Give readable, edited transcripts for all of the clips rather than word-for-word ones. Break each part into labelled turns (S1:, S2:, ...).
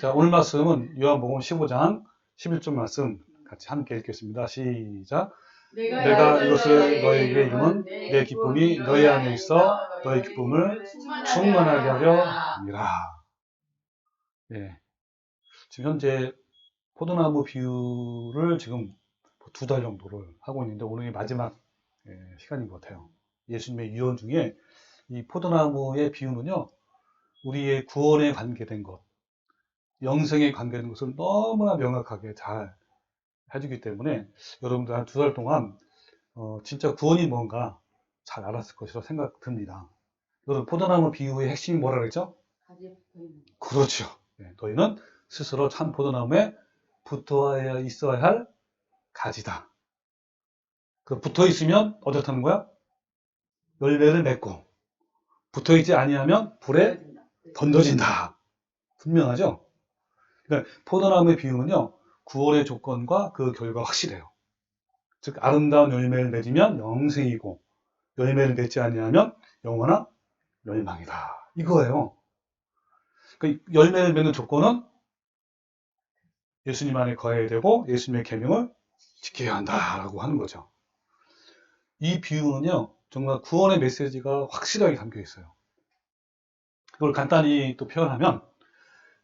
S1: 자, 오늘 말씀은 요한복음 15장 11절 말씀 같이 함께 읽겠습니다. 시작. 내가 이것을 너희에게 이름은 내 기쁨이 너희 안에 있어 너희 기쁨을 충만하게 하려 함이라. 예. 지금 현재 포도나무 비유를 지금 2달 정도를 하고 있는데 오늘이 마지막 시간인 것 같아요. 예수님의 유언 중에 이 포도나무의 비유는요, 우리의 구원에 관계된 것, 영생에 관계된 것을 너무나 명확하게 잘 해주기 때문에 여러분들 한 2달 동안 진짜 구원이 뭔가 잘 알았을 것이라 생각 듭니다. 여러분, 포도나무 비유의 핵심이 뭐라 그랬죠? 그렇죠. 네, 너희는 스스로 참 포도나무에 붙어 있어야 할 가지다. 그 붙어 있으면 어떻다는 거야? 열매를 맺고, 붙어 있지 아니하면 불에 던져진다. 분명하죠? 그러니까 포도나무의 비유는요, 구원의 조건과 그 결과가 확실해요. 즉, 아름다운 열매를 맺으면 영생이고, 열매를 맺지 아니하면 영원한 멸망이다. 이거예요. 그 열매를 맺는 조건은 예수님 안에 거해야 되고, 예수님의 계명을 지켜야 한다라고 하는 거죠. 이 비유는요, 정말 구원의 메시지가 확실하게 담겨 있어요. 그걸 간단히 또 표현하면,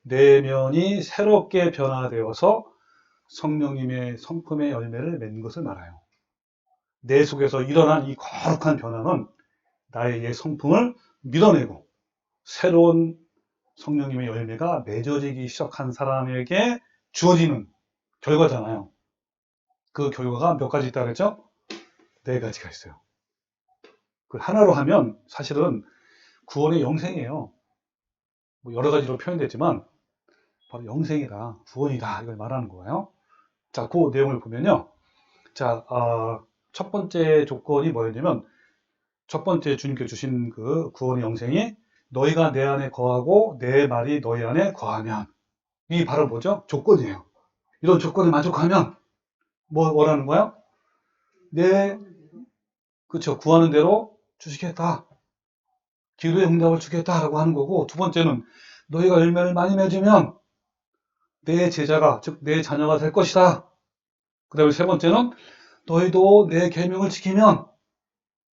S1: 내면이 새롭게 변화되어서 성령님의 성품의 열매를 맺는 것을 말해요. 내 속에서 일어난 이 거룩한 변화는 나의 옛 성품을 밀어내고 새로운 성령님의 열매가 맺어지기 시작한 사람에게 주어지는 결과잖아요. 그 결과가 몇 가지 있다 그랬죠? 4가지가 있어요. 그 하나로 하면 사실은 구원의 영생이에요. 뭐 여러 가지로 표현됐지만 바로 영생이다, 구원이다 이걸 말하는 거예요. 자, 그 내용을 보면요. 자, 첫 번째 조건이 뭐였냐면, 첫 번째 주님께 주신 그 구원의 영생이 너희가 내 안에 거하고 내 말이 너희 안에 거하면, 이게 바로 뭐죠? 조건이에요. 이런 조건을 만족하면 뭐라는 거야? 그쵸, 구하는 대로 주시겠다, 기도의 응답을 주겠다라고 하는 거고, 두 번째는 너희가 열매를 많이 맺으면 내 제자가, 즉 내 자녀가 될 것이다. 그 다음에 세 번째는 너희도 내 계명을 지키면,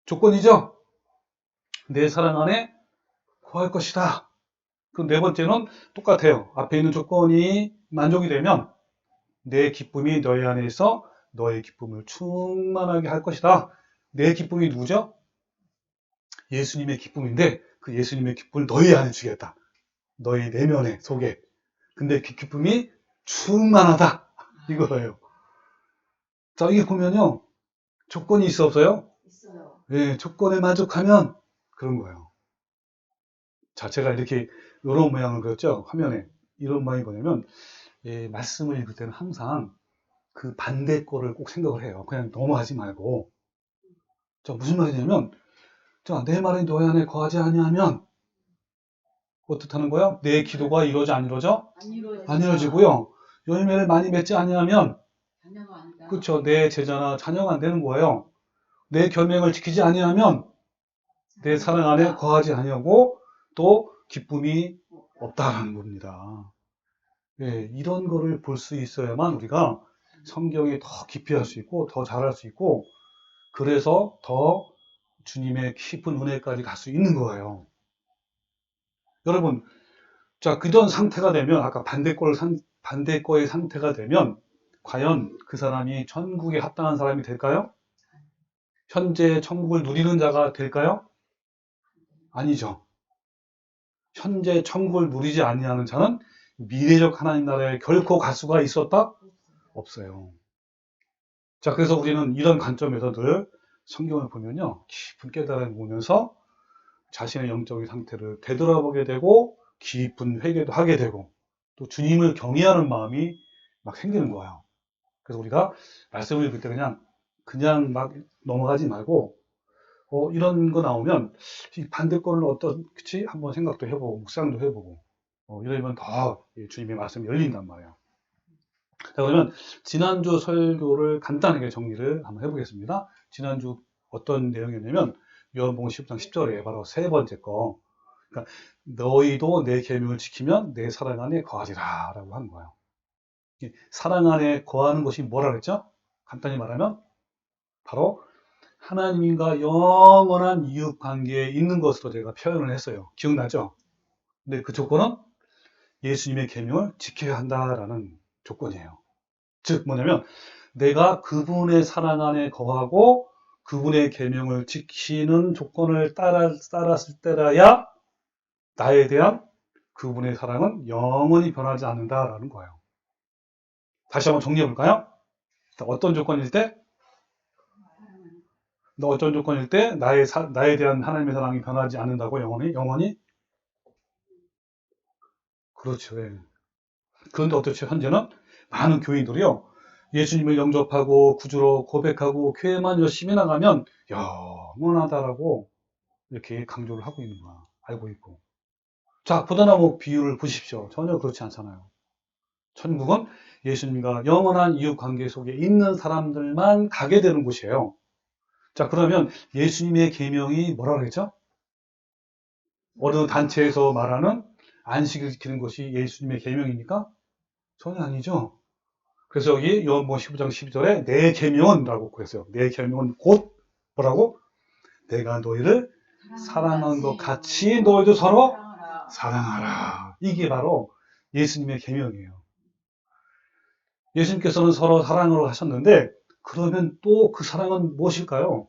S1: 조건이죠, 내 사랑 안에 거할 것이다. 그 네 번째는 똑같아요. 앞에 있는 조건이 만족이 되면 내 기쁨이 너희 안에 있어 너의 기쁨을 충만하게 할 것이다. 내 기쁨이 누구죠? 예수님의 기쁨인데 그 예수님의 기쁨을 너희 안에 주겠다. 너희 내면에, 속에. 근데 그 기쁨이 충만하다. 이거예요. 자, 이게 보면요, 조건이 있어 없어요? 있어요. 네, 조건에 만족하면 그런 거예요. 자, 제가 이렇게 이런 모양을 그렸죠? 화면에. 이런 모양이 뭐냐면, 말씀을 읽을 때는 항상 그 반대 거를 꼭 생각을 해요. 그냥 넘어가지 말고. 자, 무슨 말이냐면, 자, 내 말이 너희 안에 거하지 아니하면 어떻다는 거야? 내 기도가 이루어져 안 이루어져? 안 이루어지고요. 열매를 많이 맺지 아니하면, 그렇죠, 내 제자나 자녀가 안 되는 거예요. 내 계명을 지키지 아니하면 내 사랑 안에 거하지 아니하고 또 기쁨이 없다라는 겁니다. 예, 이런 거를 볼 수 있어야만 우리가 성경에 더 깊이 할 수 있고 더 잘할 수 있고, 그래서 더 주님의 깊은 은혜까지 갈 수 있는 거예요. 여러분, 자, 그런 상태가 되면, 아까 반대거의 상태가 되면 과연 그 사람이 천국에 합당한 사람이 될까요? 현재 천국을 누리는 자가 될까요? 아니죠. 현재 천국을 누리지 아니하는 자는 미래적 하나님 나라에 결코 갈 수가 있었다? 없어요. 자, 그래서 우리는 이런 관점에서 늘 성경을 보면요, 깊은 깨달음을 보면서 자신의 영적인 상태를 되돌아보게 되고 깊은 회개도 하게 되고 또 주님을 경외하는 마음이 막 생기는 거예요. 그래서 우리가 말씀을 읽을 때 그냥 막 넘어가지 말고, 이런 거 나오면 이 반대권은 어떻지? 한번 생각도 해보고 묵상도 해보고, 이러면 더 주님의 말씀이 열린단 말이에요. 자, 그러면 지난주 설교를 간단하게 정리를 한번 해보겠습니다. 지난주 어떤 내용이었냐면 요한복음 10장 10절에 바로 세 번째 거, 그러니까 너희도 내 계명을 지키면 내 사랑 안에 거하리라 라고 하는 거예요. 사랑 안에 거하는 것이 뭐라 그랬죠? 간단히 말하면 바로 하나님과 영원한 이웃 관계에 있는 것으로 제가 표현을 했어요. 기억나죠? 근데 그 조건은 예수님의 계명을 지켜야 한다라는 조건이에요. 즉 뭐냐면 내가 그분의 사랑 안에 거하고 그분의 계명을 지키는 조건을 따랐을 때라야 나에 대한 그분의 사랑은 영원히 변하지 않는다라는 거예요. 다시 한번 정리해 볼까요? 어떤 조건일 때? 어떤 조건일 때 나에 대한 하나님의 사랑이 변하지 않는다고 영원히? 그렇죠. 예. 그런데 어떻죠? 현재는 많은 교인들이요. 예수님을 영접하고 구주로 고백하고 교회만 열심히 나가면 영원하다라고 이렇게 강조를 하고 있는 거야. 알고 있고. 자, 포도나무 비유를 보십시오. 전혀 그렇지 않잖아요. 천국은 예수님과 영원한 이웃 관계 속에 있는 사람들만 가게 되는 곳이에요. 자, 그러면 예수님의 계명이 뭐라 그랬죠? 어느 단체에서 말하는 안식을 지키는 것이 예수님의 계명입니까? 전혀 아니죠. 그래서 여기 요한복음 15장 12절에 내 계명은라고 그랬어요. 내 계명은 곧 뭐라고? 내가 너희를 사랑한 것 같이 너희도 서로 사랑하라. 이게 바로 예수님의 계명이에요. 예수님께서는 서로 사랑으로 하셨는데 그러면 또 그 사랑은 무엇일까요?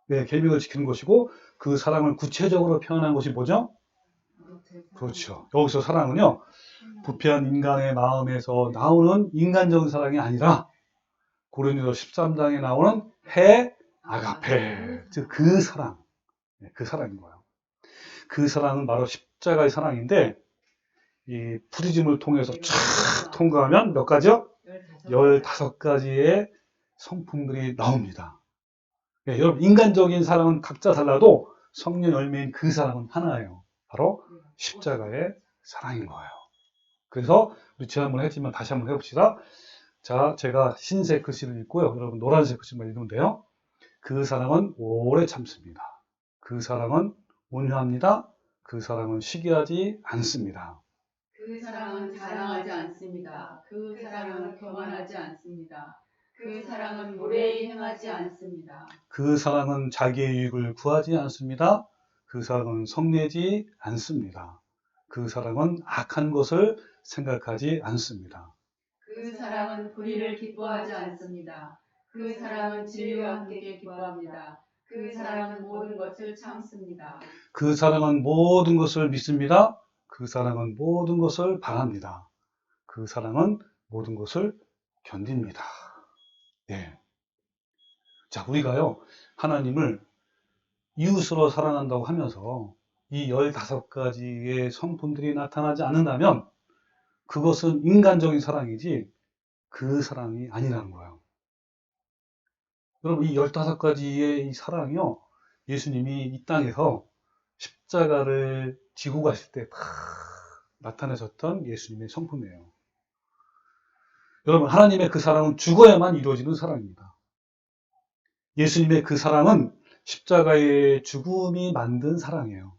S1: 네, 계명을 지키는 것이고 그 사랑을 구체적으로 표현한 것이 뭐죠? 그렇죠. 여기서 사랑은요. 부패한 인간의 마음에서 나오는 인간적인 사랑이 아니라 고린도서 13장에 나오는 해 아가페, 즉 그 사랑, 그 사랑인 거예요. 그 사랑은 바로 십자가의 사랑인데 이 프리즘을 통해서 쫙 통과하면 몇 가지요? 15가지의 성품들이 나옵니다. 네, 여러분 인간적인 사랑은 각자 달라도 성령 열매인 그 사랑은 하나예요. 바로 십자가의 사랑인 거예요. 그래서 우리 지난번에 했지만 다시 한번 해봅시다. 자, 제가 흰색 글씨를 읽고요. 여러분 노란색 글씨만 읽으면 돼요. 그 사랑은 오래 참습니다. 그 사랑은 온유합니다. 그 사랑은 시기하지 않습니다.
S2: 그 사랑은 자랑하지 않습니다. 그 사랑은 교만하지 않습니다. 그 사랑은 무례히 행하지 않습니다.
S1: 그 사랑은 자기의 유익을 구하지 않습니다. 그 사랑은 성내지 않습니다. 그 사랑은 악한 것을 생각하지 않습니다.
S2: 그 사랑은 불의를 기뻐하지 않습니다. 그 사랑은 진리와 함께 기뻐합니다. 그 사랑은 모든 것을 참습니다.
S1: 그 사랑은 모든 것을 믿습니다. 그 사랑은 모든 것을 바랍니다. 그 사랑은 모든 것을 견딥니다. 네. 자, 우리가요, 하나님을 이웃으로 사랑한다고 하면서 이 15가지의 성품들이 나타나지 않는다면 그것은 인간적인 사랑이지 그 사랑이 아니라는 거예요. 여러분, 이 15가지의 이 사랑이요, 예수님이 이 땅에서 십자가를 지고 가실 때 다 나타내셨던 예수님의 성품이에요. 여러분, 하나님의 그 사랑은 죽어야만 이루어지는 사랑입니다. 예수님의 그 사랑은 십자가의 죽음이 만든 사랑이에요.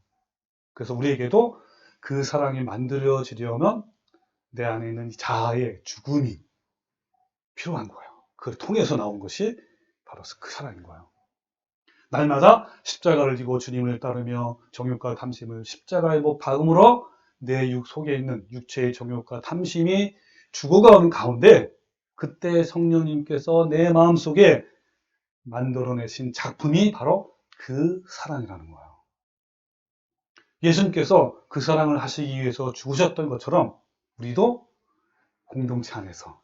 S1: 그래서 우리에게도 그 사랑이 만들어지려면 내 안에 있는 자아의 죽음이 필요한 거예요. 그걸 통해서 나온 것이 바로 그 사랑인 거예요. 날마다 십자가를 지고 주님을 따르며 정욕과 탐심을 십자가에 못 박음으로 내 속에 있는 육체의 정욕과 탐심이 죽어가는 가운데 그때 성령님께서 내 마음속에 만들어내신 작품이 바로 그 사랑이라는 거예요. 예수님께서 그 사랑을 하시기 위해서 죽으셨던 것처럼 우리도 공동체 안에서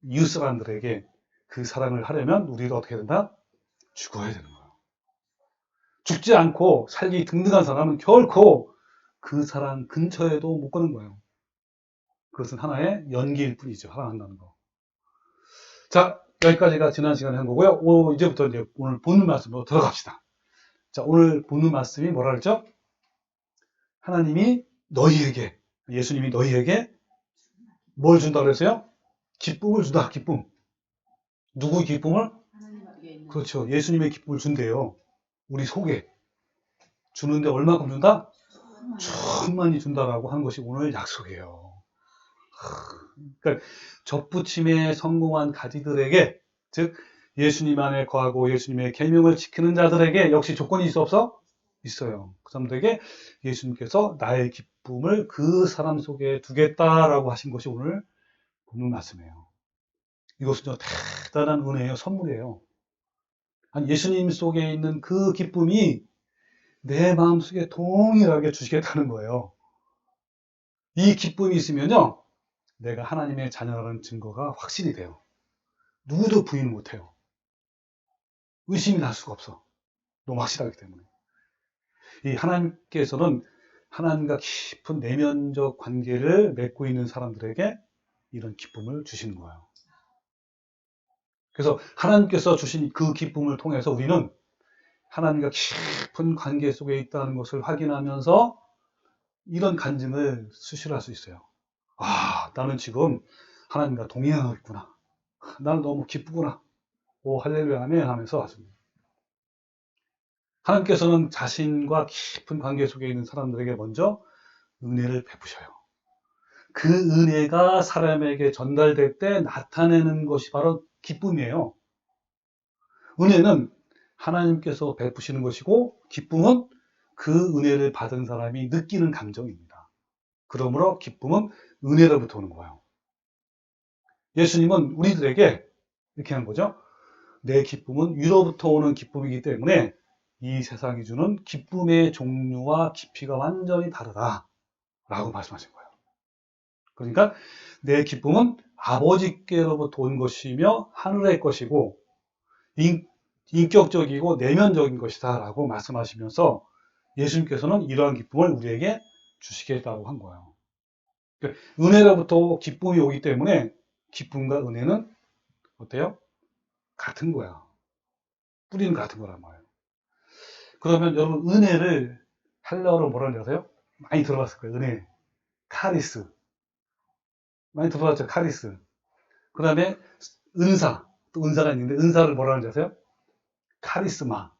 S1: 이웃 사람들에게 그 사랑을 하려면 우리도 어떻게 된다? 죽어야 되는 거예요. 죽지 않고 살기 등등한 사람은 결코 그 사랑 근처에도 못 가는 거예요. 그것은 하나의 연기일 뿐이죠. 사랑한다는 거. 자, 여기까지가 지난 시간에 한 거고요. 이제부터 이제 오늘 본문 말씀으로 들어갑시다. 자, 오늘 본문 말씀이 뭐라 그랬죠? 하나님이 너희에게, 예수님이 너희에게 뭘 준다 그랬어요? 기쁨을 준다, 기쁨. 누구의 기쁨을? 그렇죠. 예수님의 기쁨을 준대요. 우리 속에. 주는데 얼마큼 준다? 충만히 준다라고 하는 것이 오늘 약속이에요. 그러니까 접붙임에 성공한 가지들에게, 즉 예수님 안에 거하고 예수님의 계명을 지키는 자들에게 역시 조건이 있어 없어? 있어요. 그 사람들에게 예수님께서 나의 기쁨을 그 사람 속에 두겠다라고 하신 것이 오늘 본문 말씀이에요. 이것은 대단한 은혜예요. 선물이에요. 아니, 예수님 속에 있는 그 기쁨이 내 마음속에 동일하게 주시겠다는 거예요. 이 기쁨이 있으면요, 내가 하나님의 자녀라는 증거가 확실히 돼요. 누구도 부인 못해요. 의심이 날 수가 없어. 너무 확실하기 때문에. 이 하나님께서는 하나님과 깊은 내면적 관계를 맺고 있는 사람들에게 이런 기쁨을 주시는 거예요. 그래서 하나님께서 주신 그 기쁨을 통해서 우리는 하나님과 깊은 관계 속에 있다는 것을 확인하면서 이런 간증을 수시할 수 있어요. 아, 나는 지금 하나님과 동행하고 있구나. 나는 너무 기쁘구나. 오, 할렐루야, 아멘 하면서 왔습니다. 하나님께서는 자신과 깊은 관계 속에 있는 사람들에게 먼저 은혜를 베푸셔요. 그 은혜가 사람에게 전달될 때 나타내는 것이 바로 기쁨이에요. 은혜는 하나님께서 베푸시는 것이고, 기쁨은 그 은혜를 받은 사람이 느끼는 감정입니다. 그러므로 기쁨은 은혜로부터 오는 거예요. 예수님은 우리들에게 이렇게 하는 거죠. 내 기쁨은 위로부터 오는 기쁨이기 때문에 이 세상이 주는 기쁨의 종류와 깊이가 완전히 다르다라고 말씀하신 거예요. 그러니까 내 기쁨은 아버지께로부터 온 것이며 하늘의 것이고 인격적이고 내면적인 것이다 라고 말씀하시면서 예수님께서는 이러한 기쁨을 우리에게 주시겠다고 한 거예요. 그러니까 은혜로부터 기쁨이 오기 때문에 기쁨과 은혜는 어때요? 같은 거야. 뿌리는 같은 거란 말이에요. 그러면 여러분, 은혜를 헬라어로 뭐라고 하세요? 많이 들어봤을 거예요. 은혜. 카리스. 많이 들어봤죠? 카리스. 그 다음에 은사. 또 은사가 있는데 은사를 뭐라고 하는지 아세요? 카리스마.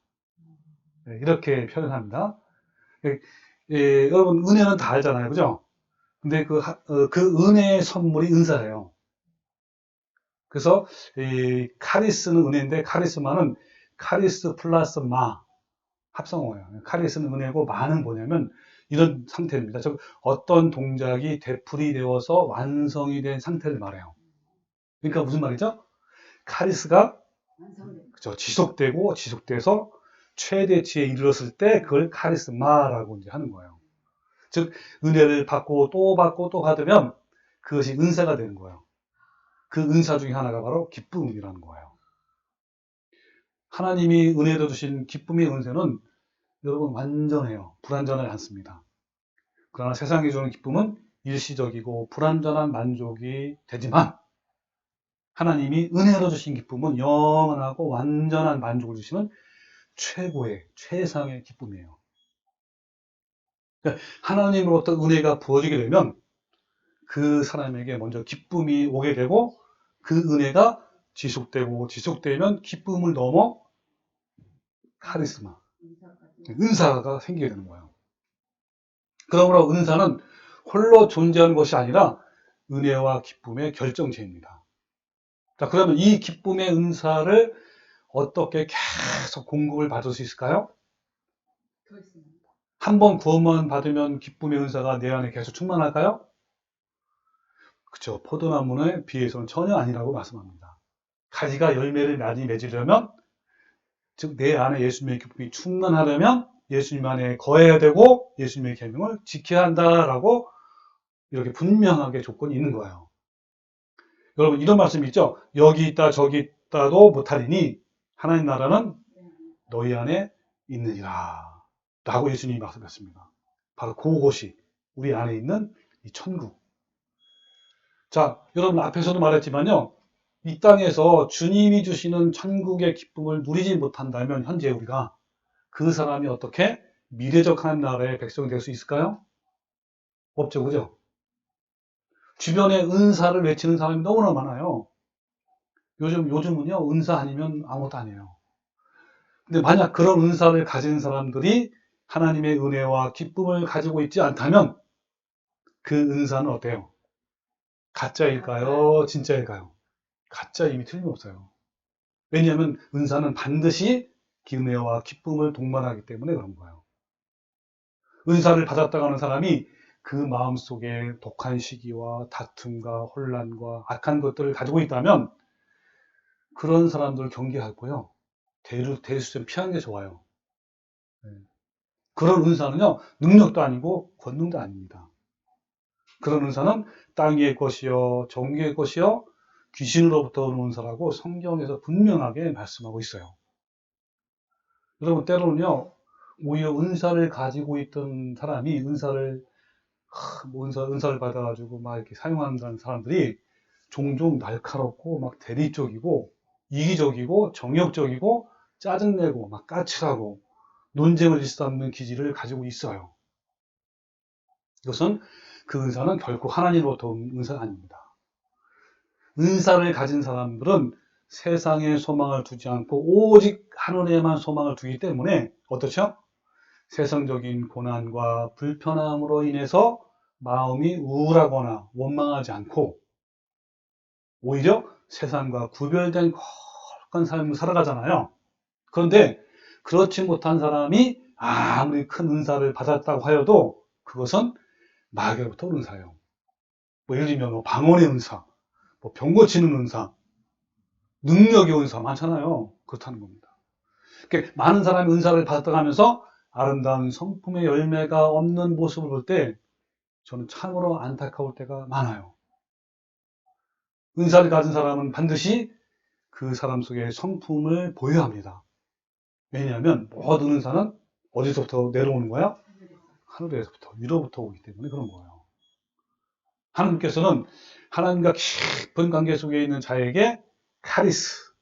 S1: 네, 이렇게 표현합니다. 여러분, 은혜는 다 알잖아요. 그죠? 근데 그 은혜의 선물이 은사예요. 그래서 카리스는 은혜인데 카리스마는 카리스 플러스 마 합성어예요. 카리스는 은혜고 마는 뭐냐면 이런 상태입니다. 즉 어떤 동작이 되풀이되어서 완성이 된 상태를 말해요. 그러니까 무슨 말이죠? 카리스가 그렇죠. 지속되고 지속돼서 최대치에 이르렀을 때 그걸 카리스마라고 이제 하는 거예요. 즉 은혜를 받고 또 받고 또 받으면 그것이 은사가 되는 거예요. 그 은사 중에 하나가 바로 기쁨이라는 거예요. 하나님이 은혜로 주신 기쁨의 은혜는 여러분 완전해요. 불완전하지 않습니다. 그러나 세상이 주는 기쁨은 일시적이고 불완전한 만족이 되지만 하나님이 은혜로 주신 기쁨은 영원하고 완전한 만족을 주시는 최고의 최상의 기쁨이에요. 그러니까 하나님으로부터 은혜가 부어지게 되면 그 사람에게 먼저 기쁨이 오게 되고 그 은혜가 지속되고 지속되면 기쁨을 넘어 카리스마, 은사가 생기게 되는 거예요. 그러므로 은사는 홀로 존재하는 것이 아니라 은혜와 기쁨의 결정체입니다. 자, 그러면 이 기쁨의 은사를 어떻게 계속 공급을 받을 수 있을까요? 한 번 구원만 받으면 기쁨의 은사가 내 안에 계속 충만할까요? 그렇죠. 포도나무에 비해서는 전혀 아니라고 말씀합니다. 가지가 열매를 많이 맺으려면, 즉 내 안에 예수님의 기쁨이 충만하려면 예수님 안에 거해야 되고 예수님의 계명을 지켜야 한다라고 이렇게 분명하게 조건이 있는 거예요. 여러분, 이런 말씀이 있죠. 여기 있다 저기 있다도 못하리니 하나님 나라는 너희 안에 있느니라 라고 예수님이 말씀하셨습니다. 바로 그곳이 우리 안에 있는 이 천국. 자, 여러분 앞에서도 말했지만요. 이 땅에서 주님이 주시는 천국의 기쁨을 누리지 못한다면 현재 우리가 그 사람이 어떻게 미래적 하나님 나라의 백성이 될 수 있을까요? 없죠, 그죠? 주변에 은사를 외치는 사람이 너무나 많아요. 요즘은요, 은사 아니면 아무것도 아니에요. 근데 만약 그런 은사를 가진 사람들이 하나님의 은혜와 기쁨을 가지고 있지 않다면 그 은사는 어때요? 가짜일까요? 진짜일까요? 가짜임이 틀림없어요. 왜냐하면 은사는 반드시 은혜와 기쁨을 동반하기 때문에 그런 거예요. 은사를 받았다고 하는 사람이 그 마음속에 독한 시기와 다툼과 혼란과 악한 것들을 가지고 있다면 그런 사람들을 경계하고요. 대수점 피하는 게 좋아요. 그런 은사는요, 능력도 아니고 권능도 아닙니다. 그런 은사는 땅 위의 것이요, 정계의 것이요, 귀신으로부터 오는 은사라고 성경에서 분명하게 말씀하고 있어요. 여러분, 때로는요, 오히려 은사를 가지고 있던 사람이 은사를 받아가지고 막 이렇게 사용한다는 사람들이 종종 날카롭고 막 대리적이고 이기적이고 정욕적이고 짜증내고 막 까칠하고 논쟁을 일삼는 기질을 가지고 있어요. 이것은 그 은사는 결코 하나님으로부터 온 은사가 아닙니다. 은사를 가진 사람들은 세상에 소망을 두지 않고 오직 하늘에만 소망을 두기 때문에 어떻죠? 세상적인 고난과 불편함으로 인해서 마음이 우울하거나 원망하지 않고 오히려 세상과 구별된 거룩한 삶을 살아가잖아요. 그런데 그렇지 못한 사람이 아무리 큰 은사를 받았다고 하여도 그것은 마귀로부터 온 은사예요. 뭐 예를 들면 방언의 은사, 병 고치는 은사, 능력의 은사 많잖아요. 그렇다는 겁니다. 그러니까 많은 사람이 은사를 받았다고 하면서 아름다운 성품의 열매가 없는 모습을 볼 때 저는 참으로 안타까울 때가 많아요. 은사를 가진 사람은 반드시 그 사람 속에 성품을 보여야 합니다. 왜냐하면 모든 은사는 어디서부터 내려오는 거야? 하늘에서부터, 위로부터 오기 때문에 그런 거예요. 하나님께서는 하나님과 깊은 관계 속에 있는 자에게 카리스,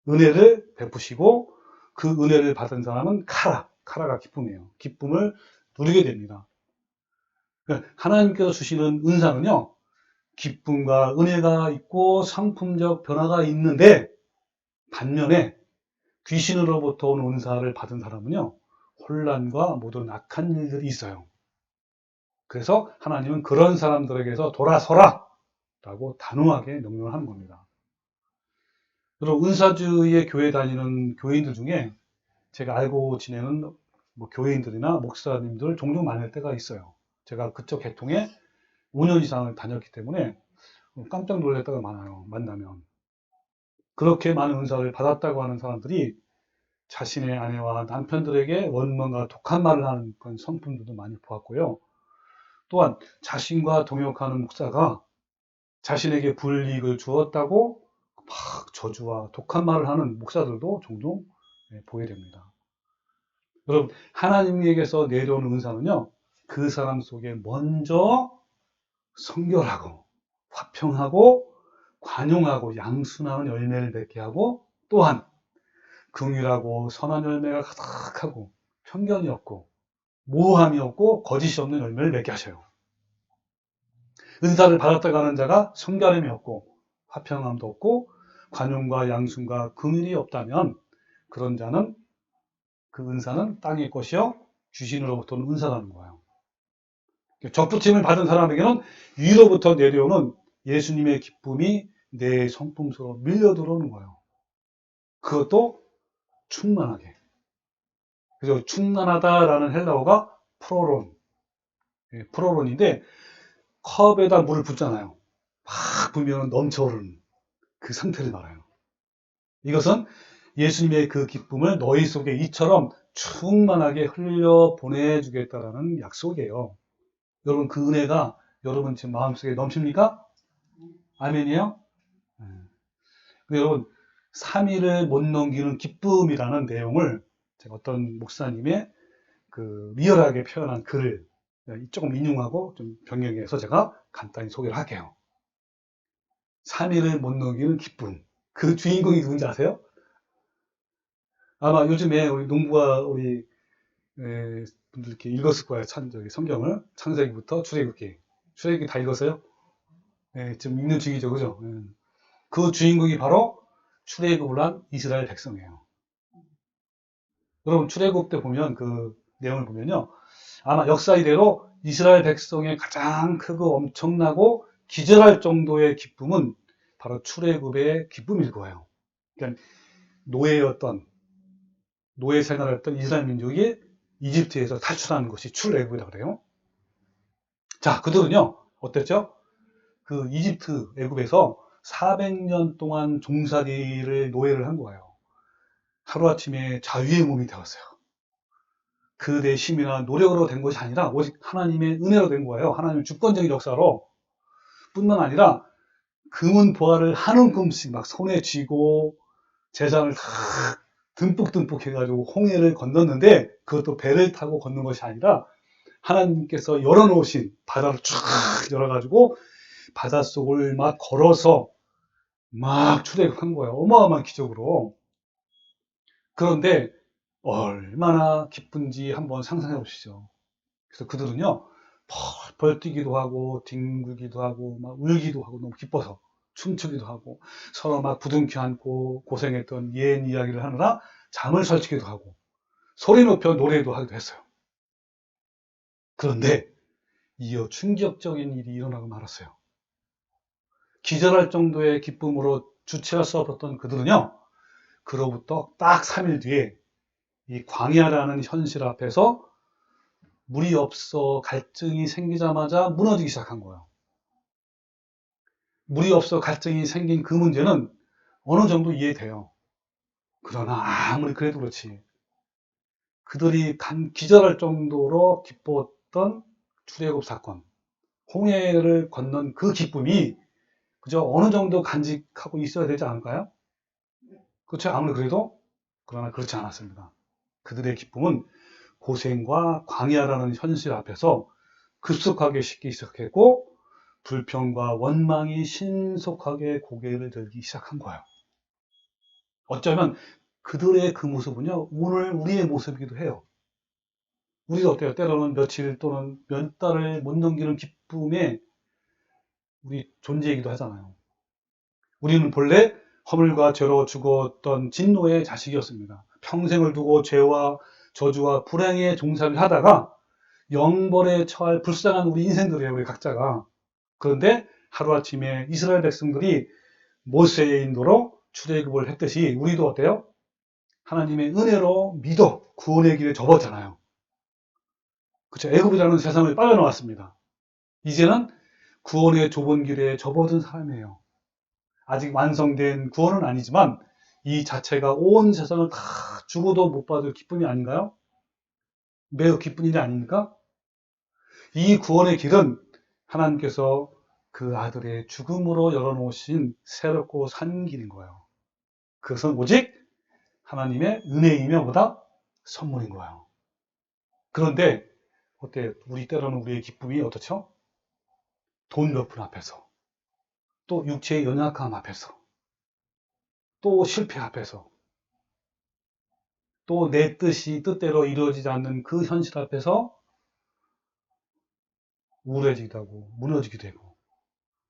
S1: 은혜를 베푸시고 그 은혜를 받은 사람은 카라가 기쁨이에요. 기쁨을 누리게 됩니다. 그러니까 하나님께서 주시는 은사는요, 기쁨과 은혜가 있고 상품적 변화가 있는데 반면에 귀신으로부터 온 은사를 받은 사람은요, 혼란과 모든 악한 일들이 있어요. 그래서 하나님은 그런 사람들에게서 돌아서라! 라고 단호하게 명령을 하는 겁니다. 여러분, 은사주의의 교회 다니는 교인들 중에 제가 알고 지내는 교인들이나 목사님들 종종 만날 때가 있어요. 제가 그쪽 계통에 5년 이상을 다녔기 때문에 깜짝 놀랄 때가 많아요. 만나면. 그렇게 많은 은사를 받았다고 하는 사람들이 자신의 아내와 남편들에게 원망과 독한 말을 하는 그런 성품들도 많이 보았고요. 또한 자신과 동역하는 목사가 자신에게 불이익을 주었다고 막 저주와 독한 말을 하는 목사들도 종종 보게 됩니다. 여러분, 하나님에게서 내려오는 은사는요, 그 사람 속에 먼저 성결하고 화평하고 관용하고 양순하는 열매를 맺게 하고 또한 긍휼하고 선한 열매가 가득하고 편견이 없고 모함이 없고 거짓이 없는 열매를 맺게 하셔요. 은사를 받았다고 하는 자가 성결함이 없고 화평함도 없고 관용과 양순과 긍휼이 없다면 그런 자는 그 은사는 땅의 것이요 귀신으로부터 오는 은사라는 거예요. 적부침을 받은 사람에게는 위로부터 내려오는 예수님의 기쁨이 내 성품 속으로 밀려 들어오는 거예요. 그것도 충만하게. 그래서 충만하다라는 헬라어가 프로론인데 컵에다 물을 붓잖아요. 막 부으면 넘쳐오르는 그 상태를 말해요. 이것은 예수님의 그 기쁨을 너희 속에 이처럼 충만하게 흘려 보내주겠다라는 약속이에요. 여러분, 그 은혜가 여러분 지금 마음속에 넘칩니까? 아멘이에요? 근데 여러분, 3일을 못 넘기는 기쁨이라는 내용을 제가 어떤 목사님의 그 리얼하게 표현한 글을 조금 인용하고 좀 변경해서 제가 간단히 소개를 할게요. 3일을 못 넘기는 기쁨. 그 주인공이 누군지 아세요? 아마 요즘에 우리 농부가 우리 분들 이렇게 읽었을 거예요. 성경을 창세기부터 출애굽기. 출애굽기 다 읽었어요? 지금 읽는 중이죠, 그죠? 그 주인공이 바로 출애굽을 한 이스라엘 백성이에요. 여러분, 출애굽 때 보면 그 내용을 보면요. 아마 역사 이래로 이스라엘 백성의 가장 크고 엄청나고 기절할 정도의 기쁨은 바로 출애굽의 기쁨일 거예요. 그러니까 노예였던, 노예 생활했던 이스라엘 민족이 이집트에서 탈출하는 것이 출애굽이라고 그래요. 자, 그들은요, 어땠죠? 그 이집트, 애굽에서 400년 동안 종살이를, 노예를 한 거예요. 하루아침에 자유의 몸이 되었어요. 그들의 힘이나 노력으로 된 것이 아니라 오직 하나님의 은혜로 된 거예요. 하나님의 주권적인 역사로. 뿐만 아니라 금은 보화를 한 움큼씩 막 손에 쥐고 재산을 다 듬뿍듬뿍 해가지고 홍해를 건넜는데 그것도 배를 타고 건넌 것이 아니라 하나님께서 열어놓으신 바다를 쫙 열어가지고 바닷속을 막 걸어서 막 출애굽한 거예요. 어마어마한 기적으로. 그런데 얼마나 기쁜지 한번 상상해 보시죠. 그래서 그들은요, 펄펄 뛰기도 하고, 뒹굴기도 하고, 막 울기도 하고, 너무 기뻐서 춤추기도 하고, 서로 막 부둥켜 안고 고생했던 옛 이야기를 하느라 잠을 설치기도 하고, 소리 높여 노래도 하기도 했어요. 그런데 이어 충격적인 일이 일어나고 말았어요. 기절할 정도의 기쁨으로 주체할 수 없었던 그들은요, 그로부터 딱 3일 뒤에 이 광야라는 현실 앞에서 물이 없어 갈증이 생기자마자 무너지기 시작한 거예요. 물이 없어 갈증이 생긴 그 문제는 어느 정도 이해돼요. 그러나 아무리 그래도 그렇지. 그들이 기절할 정도로 기뻤던 출애굽 사건, 홍해를 건넌 그 기쁨이 그저 어느 정도 간직하고 있어야 되지 않을까요? 그렇죠? 아무리 그래도 그러나 그렇지 않았습니다. 그들의 기쁨은 고생과 광야라는 현실 앞에서 급속하게 식기 시작했고 불평과 원망이 신속하게 고개를 들기 시작한 거예요. 어쩌면 그들의 그 모습은요, 오늘 우리의 모습이기도 해요. 우리도 어때요? 때로는 며칠 또는 몇 달을 못 넘기는 기쁨에 우리 존재이기도 하잖아요. 우리는 본래 허물과 죄로 죽었던 진노의 자식이었습니다. 평생을 두고 죄와 저주와 불행의 종살이를 하다가 영벌에 처할 불쌍한 우리 인생들이에요, 우리 각자가. 그런데 하루아침에 이스라엘 백성들이 모세의 인도로 출애굽을 했듯이 우리도 어때요? 하나님의 은혜로 믿어 구원의 길에 접었잖아요. 그렇죠? 애굽이라는 세상을 빠져나왔습니다. 이제는 구원의 좁은 길에 접어든 사람이에요. 아직 완성된 구원은 아니지만 이 자체가 온 세상을 다 죽어도 못 받을 기쁨이 아닌가요? 매우 기쁜 일이 아닙니까? 이 구원의 길은 하나님께서 그 아들의 죽음으로 열어놓으신 새롭고 산 길인 거예요. 그것은 오직 하나님의 은혜이며 보다 선물인 거예요. 그런데 어때? 우리 때로는 우리의 기쁨이 어떻죠? 돈 몇 푼 앞에서, 또 육체의 연약함 앞에서, 또 실패 앞에서, 또 내 뜻대로 이루어지지 않는 그 현실 앞에서 우울해지기도 하고 무너지기도 하고,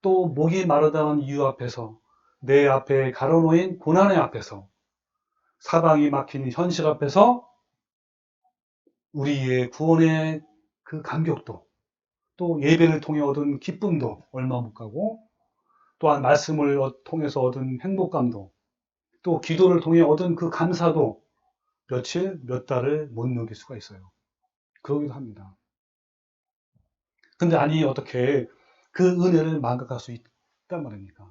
S1: 또 목이 마르다는 이유 앞에서, 내 앞에 가로놓인 고난의 앞에서, 사방이 막힌 현실 앞에서 우리의 구원의 그 감격도, 또 예배를 통해 얻은 기쁨도 얼마 못 가고, 또한 말씀을 통해서 얻은 행복감도, 또 기도를 통해 얻은 그 감사도 며칠, 몇 달을 못 넘길 수가 있어요. 그러기도 합니다. 근데 아니, 어떻게 그 은혜를 망각할 수 있단 말입니까?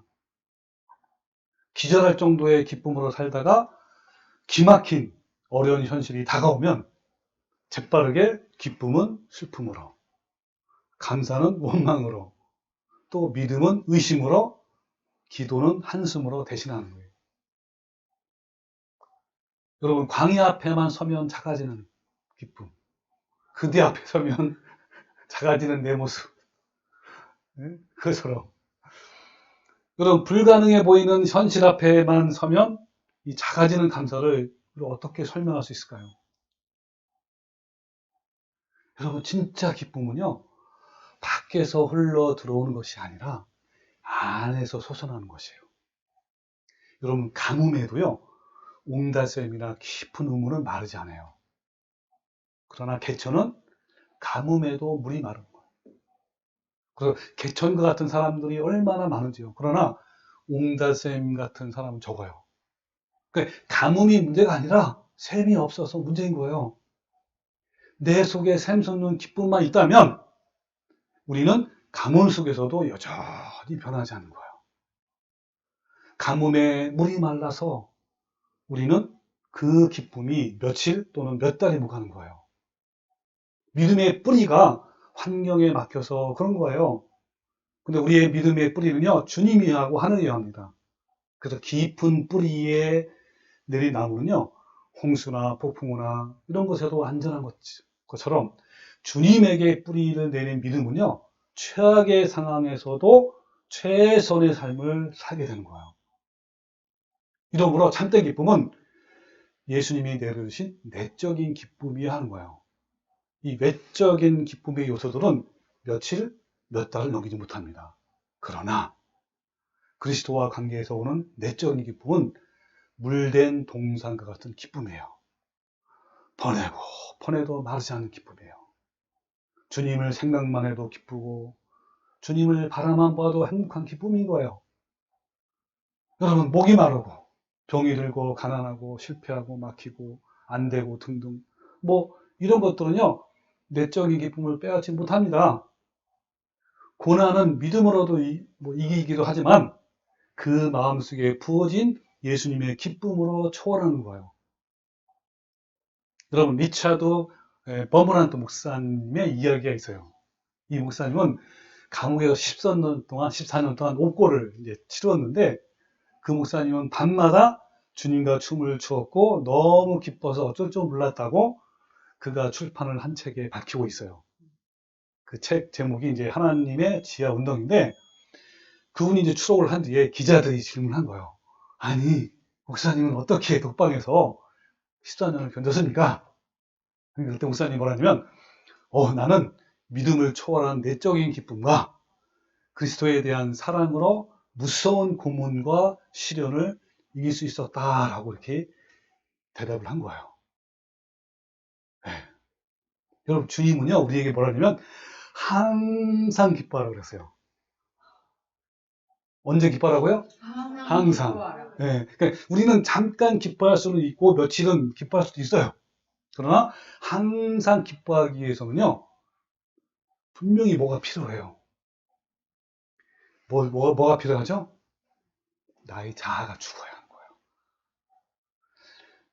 S1: 기절할 정도의 기쁨으로 살다가 기막힌 어려운 현실이 다가오면 재빠르게 기쁨은 슬픔으로, 감사는 원망으로, 또 믿음은 의심으로, 기도는 한숨으로 대신하는 거예요. 여러분, 광야 앞에만 서면 작아지는 기쁨, 그대 앞에 서면 작아지는 내 모습, 그것처럼 여러분, 불가능해 보이는 현실 앞에만 서면 이 작아지는 감사를 어떻게 설명할 수 있을까요? 여러분, 진짜 기쁨은요, 밖에서 흘러 들어오는 것이 아니라 안에서 솟아나는 것이에요. 여러분, 가뭄에도요, 옹달샘이나 깊은 우물은 마르지 않아요. 그러나 개천은 가뭄에도 물이 마른 거예요. 그래서 개천과 같은 사람들이 얼마나 많은지요. 그러나 옹달샘 같은 사람은 적어요. 그러니까 가뭄이 문제가 아니라 샘이 없어서 문제인 거예요. 내 속에 샘 솟는 기쁨만 있다면 우리는 가뭄 속에서도 여전히 변하지 않는 거예요. 가뭄에 물이 말라서 우리는 그 기쁨이 며칠 또는 몇 달이 못 가는 거예요. 믿음의 뿌리가 환경에 막혀서 그런 거예요. 근데 우리의 믿음의 뿌리는요, 주님이 하고 하늘이 합니다. 그래서 깊은 뿌리에 내린 나무는요, 홍수나 폭풍우나 이런 것에도 안전한 것처럼 주님에게 뿌리를 내린 믿음은요, 최악의 상황에서도 최선의 삶을 살게 되는 거예요. 이러므로 참된 기쁨은 예수님이 내려주신 내적인 기쁨이어야 하는 거예요. 이 외적인 기쁨의 요소들은 며칠, 몇 달을 넘기지 못합니다. 그러나 그리스도와 관계에서 오는 내적인 기쁨은 물된 동산과 같은 기쁨이에요. 보내고 보내도 마르지 않는 기쁨이에요. 주님을 생각만 해도 기쁘고 주님을 바라만 봐도 행복한 기쁨인 거예요. 여러분, 목이 마르고 병이 들고 가난하고 실패하고 막히고 안 되고 등등 뭐 이런 것들은요, 내적인 기쁨을 빼앗지 못합니다. 고난은 믿음으로도 이기기도 하지만 그 마음속에 부어진 예수님의 기쁨으로 초월하는 거예요. 여러분, 리차드 버무란트 목사님의 이야기가 있어요. 이 목사님은 감옥에서 14년 동안 옥고를 이제 치루었는데 그 목사님은 밤마다 주님과 춤을 추었고 너무 기뻐서 어쩔 줄 몰랐다고 그가 출판을 한 책에 밝히고 있어요. 그 책 제목이 이제 하나님의 지하 운동인데 그분이 이제 추록을 한 뒤에 기자들이 질문한 거예요. 아니, 목사님은 어떻게 독방에서 14년을 견뎠습니까? 그때 목사님이 뭐라냐면 나는 믿음을 초월한 내적인 기쁨과 그리스도에 대한 사랑으로 무서운 고문과 시련을 이길 수 있었다라고 이렇게 대답을 한 거예요. 네. 여러분, 주님은요 우리에게 뭐라냐면 항상 기뻐하라고 그랬어요. 언제 기뻐하라고요? 항상. 네. 그러니까 우리는 잠깐 기뻐할 수는 있고 며칠은 기뻐할 수도 있어요. 그러나 항상 기뻐하기 위해서는요 분명히 뭐가 필요해요. 뭐가 필요하죠? 나의 자아가 죽어야 하는 거예요.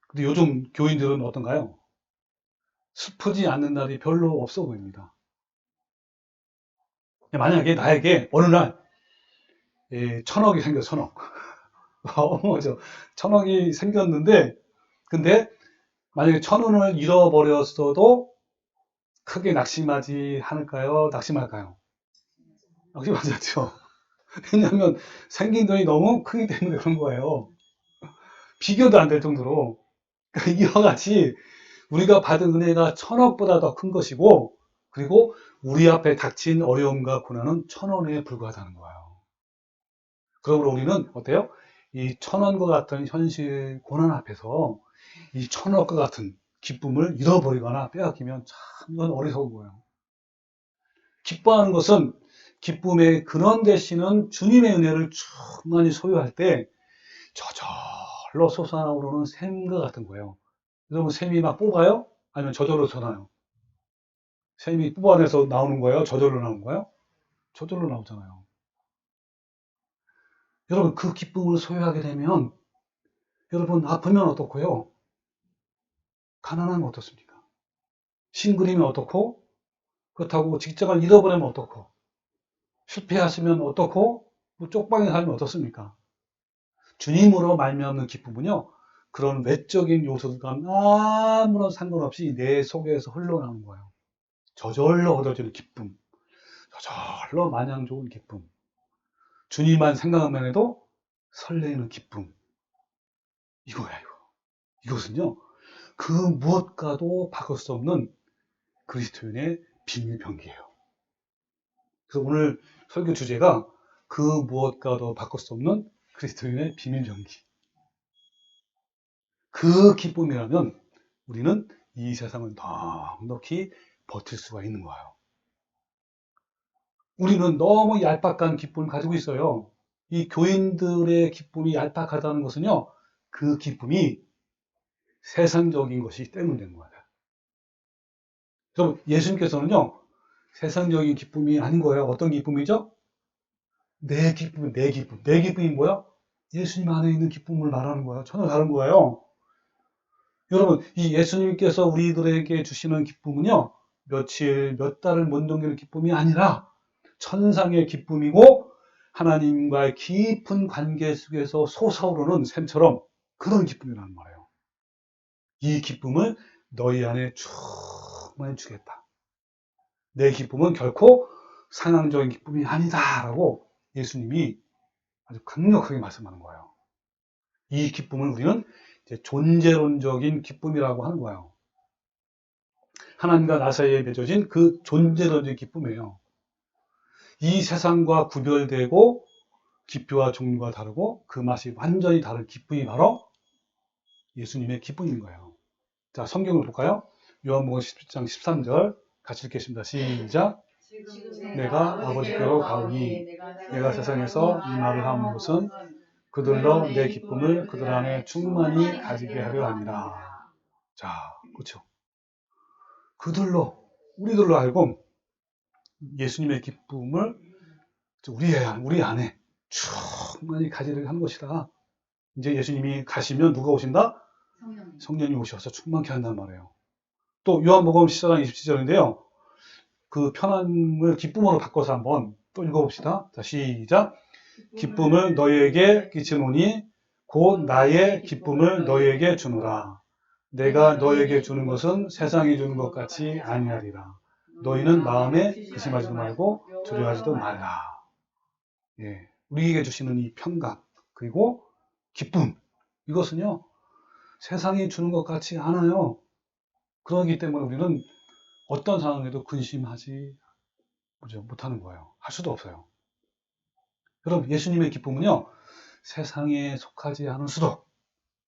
S1: 근데 요즘 교인들은 어떤가요? 슬프지 않는 날이 별로 없어 보입니다. 만약에 나에게 어느 날 1,000억이 생겼어, 1,000억. 천억이 생겼는데, 근데 만약에 1,000원을 잃어버렸어도 크게 낙심하지 않을까요? 낙심할까요? 낙심하지 않죠. 왜냐하면 생긴 돈이 너무 크기 때문에 그런 거예요. 비교도 안 될 정도로. 그러니까 이와 같이 우리가 받은 은혜가 1,000억보다 더 큰 것이고, 그리고 우리 앞에 닥친 어려움과 고난은 1,000원에 불과하다는 거예요. 그러므로 우리는 어때요? 이 1,000원과 같은 현실 고난 앞에서 이 1,000억과 같은 기쁨을 잃어버리거나 빼앗기면 참 이건 어리석은 거예요. 기뻐하는 것은 기쁨의 근원 되시는 주님의 은혜를 충만히 소유할 때 저절로 솟아오르는 샘과 같은 거예요. 여러분, 샘이 막 뽑아요? 아니면 저절로 솟아요? 샘이 뽑아내서 나오는 거예요? 저절로 나오는 거예요? 저절로 나오잖아요. 여러분, 그 기쁨을 소유하게 되면 여러분, 아프면 어떻고요? 가난하면 어떻습니까? 싱글이면 어떻고? 그렇다고 직장을 잃어버리면 어떻고? 실패하시면 어떻고? 뭐 쪽방에 살면 어떻습니까? 주님으로 말미암는 기쁨은요, 그런 외적인 요소들과 아무런 상관없이 내 속에서 흘러나오는 거예요. 저절로 얻어지는 기쁨, 저절로 마냥 좋은 기쁨, 주님만 생각하면 해도 설레는 기쁨. 이거야, 이거. 이것은요, 그 무엇과도 바꿀 수 없는 그리스도인의 비밀병기예요. 그래서 오늘 설교 주제가 그 무엇과도 바꿀 수 없는 그리스도인의 비밀병기. 그 기쁨이라면 우리는 이 세상을 넉넉히 버틸 수가 있는 거예요. 우리는 너무 얄팍한 기쁨을 가지고 있어요. 이 교인들의 기쁨이 얄팍하다는 것은요, 그 기쁨이 세상적인 것이기 때문에 되는 거예요. 그럼 예수님께서는요, 세상적인 기쁨이 아닌 거예요. 어떤 기쁨이죠? 내 기쁨, 내 기쁨. 내 기쁨이 뭐야? 예수님 안에 있는 기쁨을 말하는 거예요. 전혀 다른 거예요. 여러분, 이 예수님께서 우리들에게 주시는 기쁨은요, 며칠, 몇 달을 못 넘기는 기쁨이 아니라 천상의 기쁨이고 하나님과의 깊은 관계 속에서 솟아오르는 샘처럼 그런 기쁨이라는 말이에요. 이 기쁨을 너희 안에 충만히 주겠다. 내 기쁨은 결코 상황적인 기쁨이 아니다라고 예수님이 아주 강력하게 말씀하는 거예요. 이 기쁨을 우리는 이제 존재론적인 기쁨이라고 하는 거예요. 하나님과 나 사이에 맺어진 그 존재론적인 기쁨이에요. 이 세상과 구별되고 깊이와 종류가 다르고 그 맛이 완전히 다른 기쁨이 바로 예수님의 기쁨인 거예요. 자, 성경을 볼까요? 요한복음 17장 13절 같이 읽겠습니다. 시작. 내가 아버지께로 가오니 내가 세상에서 이 말을 하는 것은 그들로 내 기쁨을 그들 안에 충만히 가지게 하려 함이라. 자, 그렇죠. 그들로, 우리들로 알고 예수님의 기쁨을 우리 안에 충만히 가지게 하는 것이다. 이제 예수님이 가시면 누가 오신다? 성령이 오셔서 충만케 한단 말이에요. 또 요한복음 14장 27절인데요. 그 편안함을 기쁨으로 바꿔서 한번 또 읽어봅시다. 자, 시작. 기쁨을 너희에게 끼치노니 곧 나의 기쁨을 너희에게 주노라. 내가 너희에게 주는 것은 세상이 주는 것 같이 아니하리라. 너희는 마음에 의심하지도 말고 두려워하지도 말라. 예, 우리에게 주시는 이 평강 그리고 기쁨 이것은요 세상이 주는 것 같지 않아요. 그러기 때문에 우리는 어떤 상황에도 근심하지 못하는 거예요. 할 수도 없어요. 여러분, 예수님의 기쁨은요, 세상에 속하지 않을수록,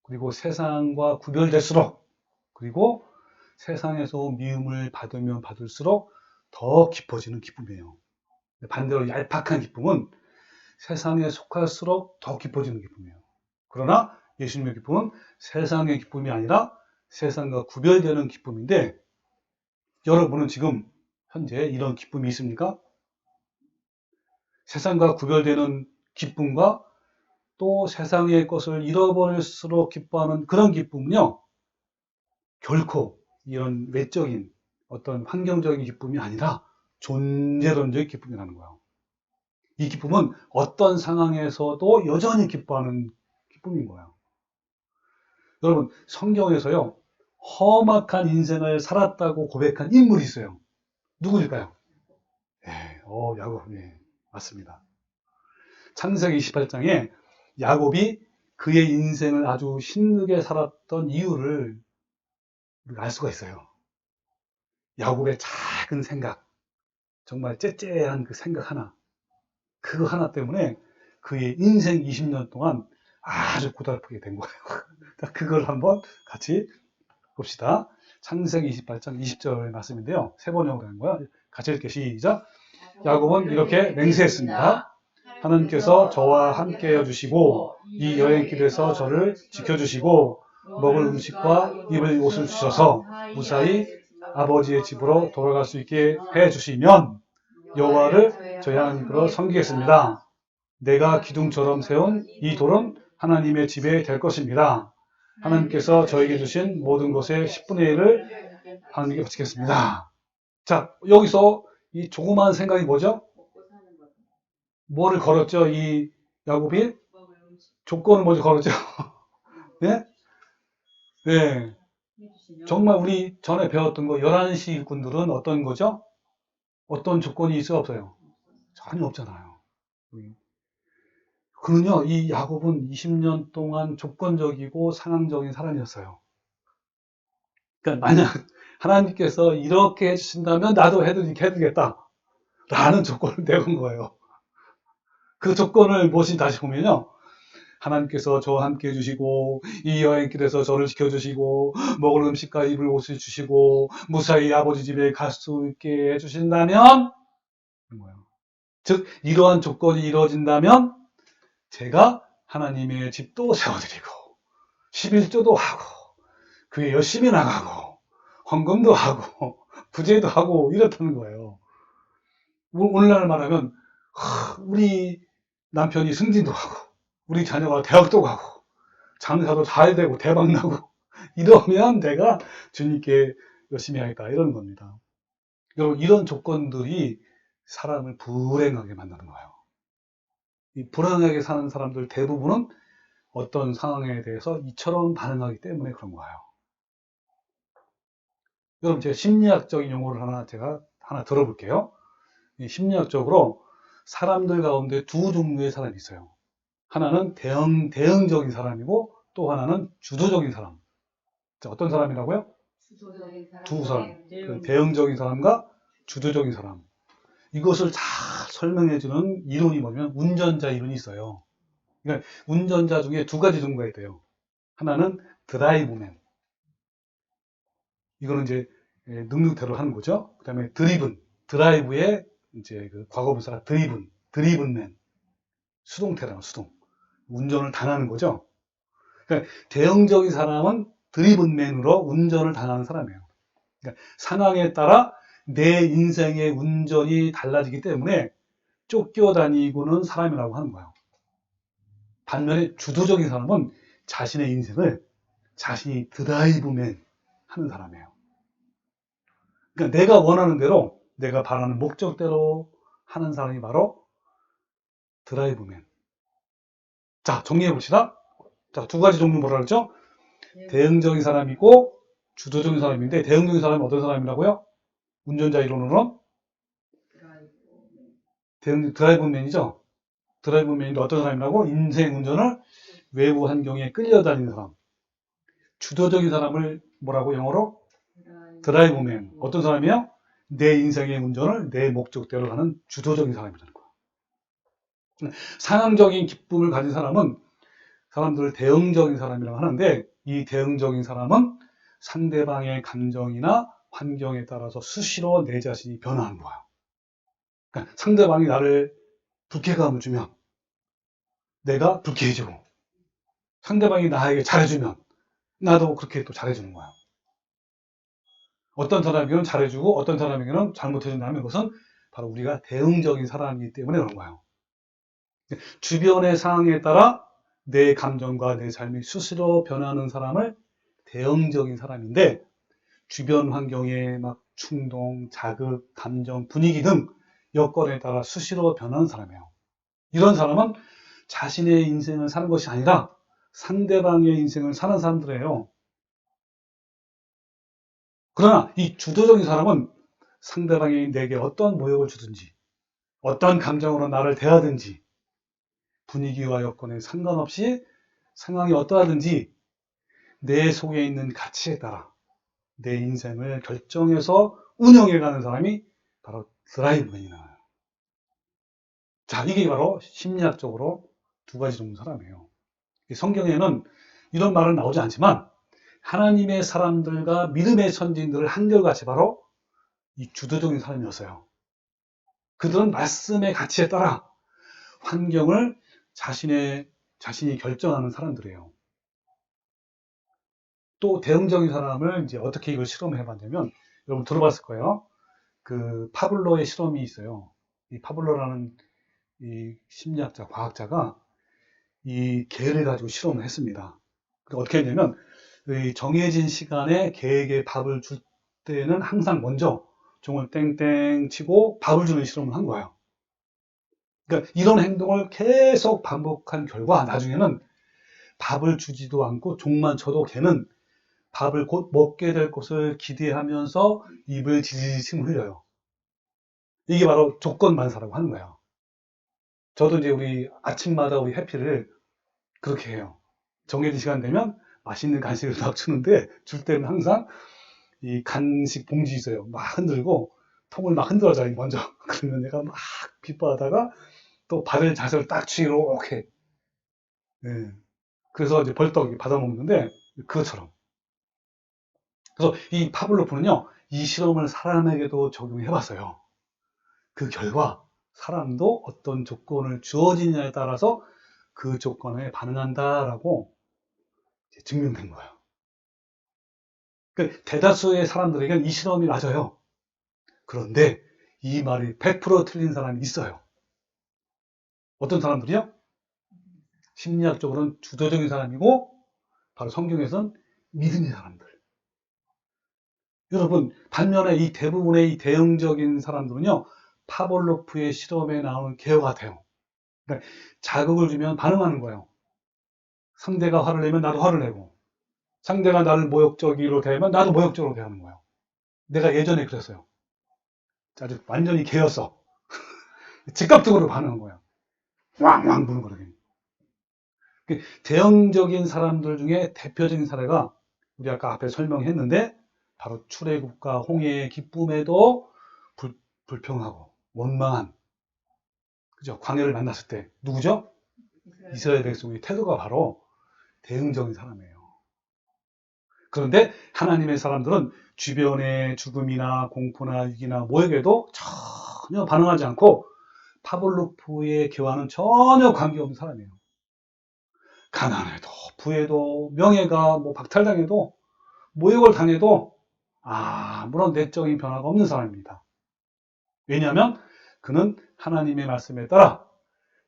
S1: 그리고 세상과 구별될수록, 그리고 세상에서 미움을 받으면 받을수록 더 깊어지는 기쁨이에요. 반대로 얄팍한 기쁨은 세상에 속할수록 더 깊어지는 기쁨이에요. 그러나 예수님의 기쁨은 세상의 기쁨이 아니라 세상과 구별되는 기쁨인데, 여러분은 지금 현재 이런 기쁨이 있습니까? 세상과 구별되는 기쁨과 또 세상의 것을 잃어버릴수록 기뻐하는 그런 기쁨은요, 결코 이런 외적인 어떤 환경적인 기쁨이 아니라 존재론적인 기쁨이라는 거예요. 이 기쁨은 어떤 상황에서도 여전히 기뻐하는 기쁨인 거예요. 여러분, 성경에서요, 험악한 인생을 살았다고 고백한 인물이 있어요. 누구일까요? 야곱, 맞습니다. 창세기 28장에 야곱이 그의 인생을 아주 힘들게 살았던 이유를 우리가 알 수가 있어요. 야곱의 작은 생각, 정말 째째한 그 생각 하나, 그거 하나 때문에 그의 인생 20년 동안 아주 고달프게 된 거예요. 그걸 한번 같이 봅시다. 창세기 28장 20절의 말씀인데요. 세 번역으로 된 거야. 같이 읽게 시작. 야곱은 이렇게 맹세했습니다. 하나님께서 저와 함께 해주시고 이 여행길에서 저를 지켜주시고 먹을 음식과 입을 옷을 주셔서 무사히 아버지의 집으로 돌아갈 수 있게 해주시면 여호와를 저희 하나님으로 섬기겠습니다. 내가 기둥처럼 세운 이 돌은 하나님의 집에 될 것입니다. 하나님께서 저에게 주신 모든 것의 10분의 1을 하나님께 바치겠습니다. 자, 여기서 이 조그마한 생각이 뭐죠? 뭐를 걸었죠? 이 야곱이? 조건을 먼저 걸었죠? 네? 네. 정말 우리 전에 배웠던 거 11시 일꾼들은 어떤 거죠? 어떤 조건이 있어요? 없어요? 전혀 없잖아요. 그는요, 이 야곱은 20년 동안 조건적이고 상황적인 사람이었어요. 그러니까 만약 하나님께서 이렇게 해주신다면 나도 해드리겠다. 라는 조건을 내건 거예요. 그 조건을 무엇인지 다시 보면요. 하나님께서 저와 함께 해주시고 이 여행길에서 저를 지켜주시고 먹을 음식과 입을 옷을 주시고 무사히 아버지 집에 갈 수 있게 해주신다면 뭐예요? 즉 이러한 조건이 이루어진다면 제가 하나님의 집도 세워드리고 11조도 하고 그에 열심히 나가고 헌금도 하고 부제도 하고 이렇다는 거예요. 오늘날 말하면 우리 남편이 승진도 하고 우리 자녀가 대학도 가고 장사도 잘 되고 대박 나고 이러면 내가 주님께 열심히 하겠다 이러는 겁니다. 여러분 이런 조건들이 사람을 불행하게 만드는 거예요. 이 불행하게 사는 사람들 대부분은 어떤 상황에 대해서 이처럼 반응하기 때문에 그런 거예요. 여러분 제가 심리학적인 용어를 제가 하나 들어볼게요. 이 심리학적으로 사람들 가운데 두 종류의 사람이 있어요. 하나는 대응적인 사람이고 또 하나는 주도적인 사람. 자, 어떤 사람이라고요?
S2: 주도적인 사람.
S1: 두 사람. 대응적인 사람과 주도적인 사람. 이것을 잘 설명해주는 이론이 뭐냐면 운전자 이론이 있어요. 그러니까 운전자 중에 두 가지 종류가 있대요. 하나는 드라이브맨. 이거는 이제 능력대로 하는 거죠. 그 다음에 드라이브의 이제 그 과거분사가 드리븐맨. 수동태라는 수동. 운전을 당하는 거죠. 그러니까 대응적인 사람은 드리븐맨으로 운전을 당하는 사람이에요. 그러니까 상황에 따라 내 인생의 운전이 달라지기 때문에 쫓겨다니고는 사람이라고 하는 거예요. 반면에 주도적인 사람은 자신의 인생을 자신이 드라이브맨 하는 사람이에요. 그러니까 내가 원하는 대로 내가 바라는 목적대로 하는 사람이 바로 드라이브맨. 자, 정리해 봅시다. 자, 두 가지 종류 뭐라 그랬죠? 대응적인 사람이고 주도적인 사람인데 대응적인 사람은 어떤 사람이라고요? 운전자 이론으로는 드라이브맨이죠. 드라이브맨인데 어떤 사람이라고? 인생 운전을 외부 환경에 끌려다니는 사람. 주도적인 사람을 뭐라고 영어로? 드라이브맨. 어떤 사람이에요? 내 인생의 운전을 내 목적대로 하는 주도적인 사람이라는 거예요. 상황적인 기쁨을 가진 사람은 사람들을 대응적인 사람이라고 하는데 이 대응적인 사람은 상대방의 감정이나 환경에 따라서 수시로 내 자신이 변화하는 거예요. 그러니까 상대방이 나를 불쾌감을 주면 내가 불쾌해지고 상대방이 나에게 잘해주면 나도 그렇게 또 잘해주는 거예요. 어떤 사람에게는 잘해주고 어떤 사람에게는 잘못해준다면 그것은 바로 우리가 대응적인 사람이기 때문에 그런 거예요. 주변의 상황에 따라 내 감정과 내 삶이 수시로 변하는 사람을 대응적인 사람인데 주변 환경의 막 충동, 자극, 감정, 분위기 등 여건에 따라 수시로 변하는 사람이에요. 이런 사람은 자신의 인생을 사는 것이 아니라 상대방의 인생을 사는 사람들이에요. 그러나 이 주도적인 사람은 상대방이 내게 어떤 모욕을 주든지 어떤 감정으로 나를 대하든지 분위기와 여건에 상관없이 상황이 어떠하든지 내 속에 있는 가치에 따라 내 인생을 결정해서 운영해가는 사람이 바로 드라이브맨이 나와요. 자, 이게 바로 심리학적으로 두 가지 종류 사람이에요. 성경에는 이런 말은 나오지 않지만 하나님의 사람들과 믿음의 선진들을 한결같이 바로 이 주도적인 사람이었어요. 그들은 말씀의 가치에 따라 환경을 자신이 결정하는 사람들이에요. 또 대응적인 사람을 이제 어떻게 이걸 실험해 봤냐면 여러분 들어봤을 거예요. 그 파블로의 실험이 있어요. 이 파블로라는 이 심리학자, 과학자가 이 개를 가지고 실험을 했습니다. 어떻게 했냐면 이 정해진 시간에 개에게 밥을 줄 때는 항상 먼저 종을 땡땡 치고 밥을 주는 실험을 한 거예요. 그러니까 이런 행동을 계속 반복한 결과 나중에는 밥을 주지도 않고 종만 쳐도 개는 밥을 곧 먹게 될 것을 기대하면서 입을 지지직 흘려요. 이게 바로 조건반사라고 하는 거예요. 저도 이제 우리 아침마다 우리 해피를 그렇게 해요. 정해진 시간 되면 맛있는 간식을 막 주는데 줄 때는 항상 이 간식 봉지 있어요. 막 흔들고 통을 막 흔들어줘요. 먼저. 그러면 내가 막 기뻐하다가 또 받을 자세를 딱 취로 이렇게 예. 그래서 이제 벌떡 받아먹는데, 그것처럼. 그래서 이 파블로프는요, 이 실험을 사람에게도 적용해 봤어요. 그 결과, 사람도 어떤 조건을 주어지냐에 따라서 그 조건에 반응한다라고 이제 증명된 거예요. 그 대다수의 사람들에게는 이 실험이 맞아요. 그런데 이 말이 100% 틀린 사람이 있어요. 어떤 사람들이요? 심리학적으로는 주도적인 사람이고, 바로 성경에서는 믿음의 사람들. 여러분, 반면에 이 대부분의 이 대응적인 사람들은요, 파볼로프의 실험에 나오는 개와 같아요. 그러니까 자극을 주면 반응하는 거예요. 상대가 화를 내면 나도 화를 내고, 상대가 나를 모욕적으로 대하면 나도 모욕적으로 대하는 거예요. 내가 예전에 그랬어요. 아주 완전히 개였어. 즉각적으로 반응한 거예요. 왕왕 부는 거거든요. 대형적인 사람들 중에 대표적인 사례가 우리 아까 앞에 설명했는데 바로 출애굽과 홍해의 기쁨에도 불평하고 원망한, 그죠? 광야를 만났을 때 누구죠? 이스라엘 백성의 태도가 바로 대응적인 사람이에요. 그런데 하나님의 사람들은 주변의 죽음이나 공포나 위기나 모욕에도 전혀 반응하지 않고 파볼로프의 개와는 전혀 관계없는 사람이에요. 가난해도 부해도 명예가 박탈당해도 모욕을 당해도 아무런 내적인 변화가 없는 사람입니다. 왜냐하면 그는 하나님의 말씀에 따라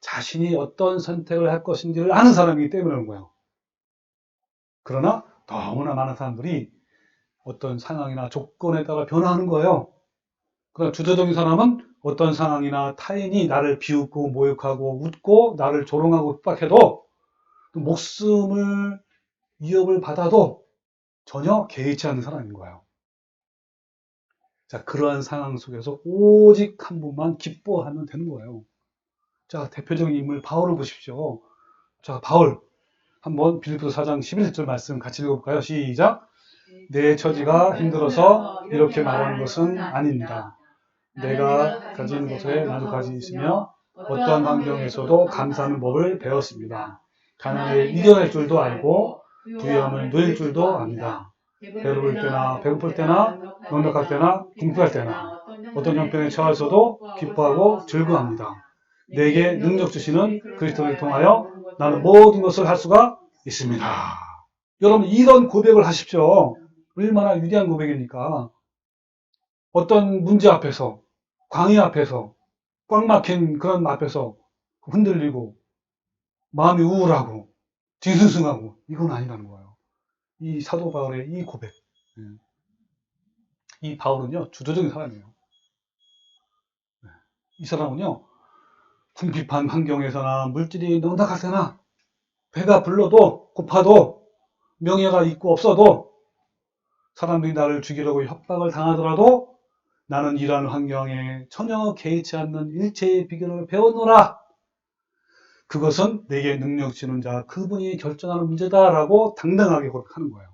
S1: 자신이 어떤 선택을 할 것인지를 아는 사람이기 때문에 그런 거예요. 그러나 너무나 많은 사람들이 어떤 상황이나 조건에 따라 변화하는 거예요. 그러나 주도적인 사람은 어떤 상황이나 타인이 나를 비웃고 모욕하고 웃고 나를 조롱하고 핍박해도 목숨을 위협을 받아도 전혀 개의치 않는 사람인 거예요. 자, 그러한 상황 속에서 오직 한 분만 기뻐하면 되는 거예요. 자, 대표적인 인물 바울을 보십시오. 자, 바울. 한번 빌립보서 4장 11절 말씀 같이 읽어볼까요? 시작. 내 처지가 힘들어서 이렇게 말하는 것은 아닙니다. 내가 가진 것에 만족하지 있으며 어떠한 환경에서도 감사하는 법을 배웠습니다. 가난을 이겨낼 줄도 알고 부유함을 누릴 줄도 압니다. 배부를 때나 배고플 때나 넉넉할 때나 궁핍할 때나 어떤 형편에 처해서도 기뻐하고 즐거워합니다. 내게 능력 주시는 그리스도를 통하여 나는 모든 것을 할 수가 있습니다. 여러분, 이런 고백을 하십시오. 얼마나 위대한 고백입니까? 어떤 문제 앞에서, 광야 앞에서, 꽉 막힌 그런 앞에서 흔들리고 마음이 우울하고 뒤숭숭하고 이건 아니라는 거예요. 이 사도 바울의 이 고백. 이 바울은요, 주도적인 사람이에요. 이 사람은요, 궁핍한 환경에서나 물질이 넉넉할 때나 배가 불러도 고파도 명예가 있고 없어도 사람들이 나를 죽이려고 협박을 당하더라도 나는 이러한 환경에 전혀 개의치 않는 일체의 비결을 배웠노라. 그것은 내게 능력 주는 자 그분이 결정하는 문제다라고 당당하게 고백하는 거예요.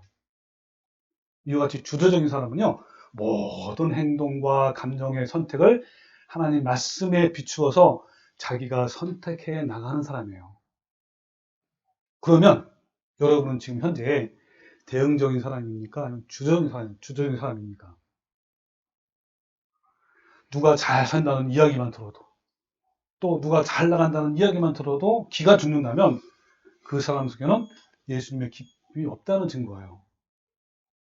S1: 이와 같이 주도적인 사람은요, 모든 행동과 감정의 선택을 하나님 말씀에 비추어서 자기가 선택해 나가는 사람이에요. 그러면 여러분은 지금 현재 대응적인 사람입니까? 아니면 주도적인 사람입니까? 누가 잘 산다는 이야기만 들어도, 또 누가 잘 나간다는 이야기만 들어도 기가 죽는다면 그 사람 속에는 예수님의 기쁨이 없다는 증거예요.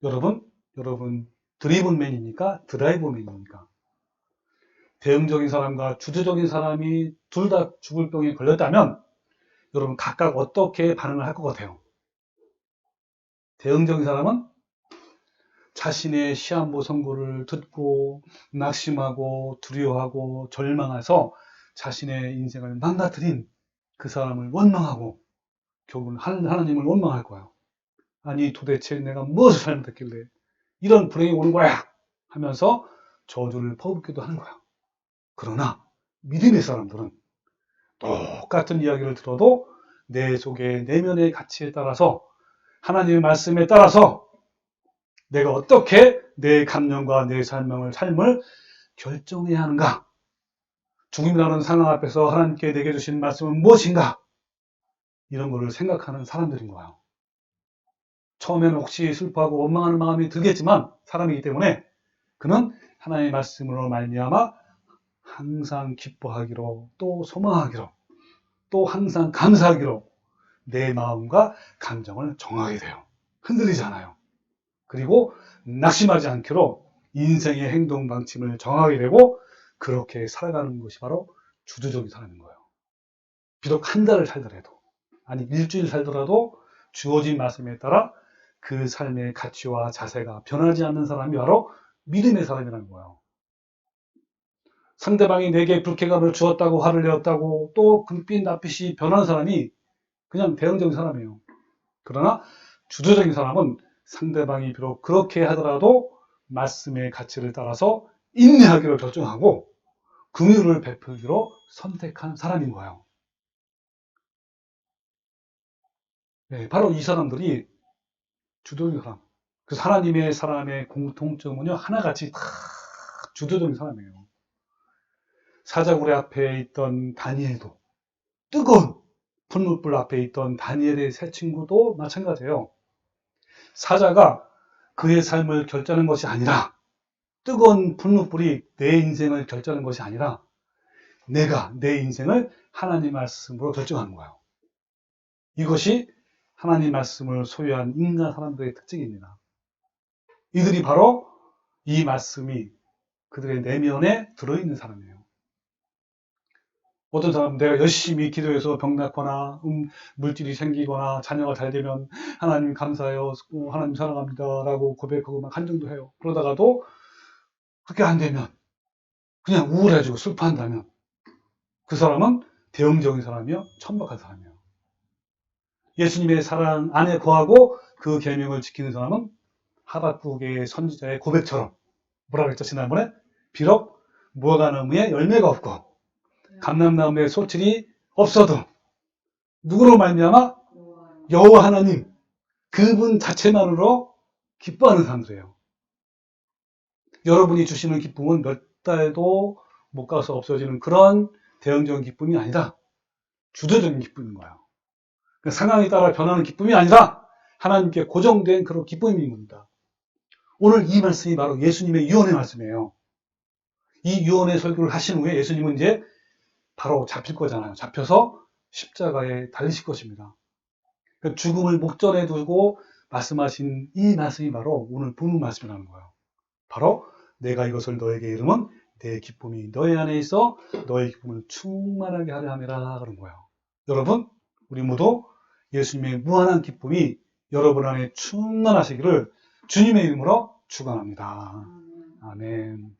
S1: 여러분 드리븐맨입니까? 드라이버맨입니까? 대응적인 사람과 주도적인 사람이 둘 다 죽을 병에 걸렸다면 여러분 각각 어떻게 반응을 할 것 같아요? 대응적인 사람은 자신의 시한부 선고를 듣고 낙심하고 두려워하고 절망해서 자신의 인생을 망가뜨린 그 사람을 원망하고 결국은 하나님을 원망할 거예요. 아니 도대체 내가 무엇을 잘못했길래 이런 불행이 오는 거야 하면서 저주를 퍼붓기도 하는 거예요. 그러나 믿음의 사람들은 똑같은 이야기를 들어도 내 속의 내면의 가치에 따라서 하나님의 말씀에 따라서 내가 어떻게 내 감정과 내 삶을 결정해야 하는가? 죽음이라는 상황 앞에서 하나님께 내게 주신 말씀은 무엇인가? 이런 거를 생각하는 사람들인 거예요. 처음에는 혹시 슬퍼하고 원망하는 마음이 들겠지만 사람이기 때문에 그는 하나님의 말씀으로 말미암아 항상 기뻐하기로 또 소망하기로 또 항상 감사하기로 내 마음과 감정을 정하게 돼요. 흔들리지 않아요. 그리고 낙심하지 않기로 인생의 행동 방침을 정하게 되고 그렇게 살아가는 것이 바로 주도적인 사람인 거예요. 비록 한 달을 살더라도 아니 일주일 살더라도 주어진 말씀에 따라 그 삶의 가치와 자세가 변하지 않는 사람이 바로 믿음의 사람이라는 거예요. 상대방이 내게 불쾌감을 주었다고 화를 내었다고 또 금빛 낯빛이 변한 사람이 그냥 대응적인 사람이에요. 그러나 주도적인 사람은 상대방이 비록 그렇게 하더라도 말씀의 가치를 따라서 인내하기로 결정하고 긍휼을 베풀기로 선택한 사람인 거예요. 네, 바로 이 사람들이 주도적인 사람. 그 하나님의 사람의 공통점은요, 하나같이 다 주도적인 사람이에요. 사자굴의 앞에 있던 다니엘도, 뜨거운 풀무불 앞에 있던 다니엘의 세 친구도 마찬가지예요. 사자가 그의 삶을 결정하는 것이 아니라, 뜨거운 풀무불이 내 인생을 결정하는 것이 아니라, 내가 내 인생을 하나님 말씀으로 결정하는 거예요. 이것이 하나님 말씀을 소유한 인간 사람들의 특징입니다. 이들이 바로 이 말씀이 그들의 내면에 들어있는 사람이에요. 어떤 사람은 내가 열심히 기도해서 병 낫거나 물질이 생기거나 자녀가 잘 되면 하나님 감사해요, 하나님 사랑합니다 라고 고백하고 막 한정도 해요. 그러다가도 그렇게 안 되면 그냥 우울해지고 슬퍼한다면 그 사람은 대응적인 사람이요, 천박한 사람이에요. 예수님의 사랑 안에 거하고 그 계명을 지키는 사람은 하박국의 선지자의 고백처럼 뭐라 그랬죠 지난번에? 비록 무화과나무에 열매가 없고 감람나무에 소출이 없어도 누구로 말미암아? 여호와 하나님 그분 자체만으로 기뻐하는 사람들이에요. 여러분이 주시는 기쁨은 몇 달도 못 가서 없어지는 그런 대형적인 기쁨이 아니라 주도적인 기쁨인 거예요. 상황에 따라 변하는 기쁨이 아니라 하나님께 고정된 그런 기쁨인 겁니다. 오늘 이 말씀이 바로 예수님의 유언의 말씀이에요. 이 유언의 설교를 하신 후에 예수님은 이제 바로 잡힐 거잖아요. 잡혀서 십자가에 달리실 것입니다. 죽음을 목전에 두고 말씀하신 이 말씀이 바로 오늘 본문 말씀이라는 거예요. 바로 내가 이것을 너에게 이름은 내 기쁨이 너의 안에 있어 너의 기쁨을 충만하게 하려 함이라 그런 거예요. 여러분, 우리 모두 예수님의 무한한 기쁨이 여러분 안에 충만하시기를 주님의 이름으로 축원합니다. 아멘.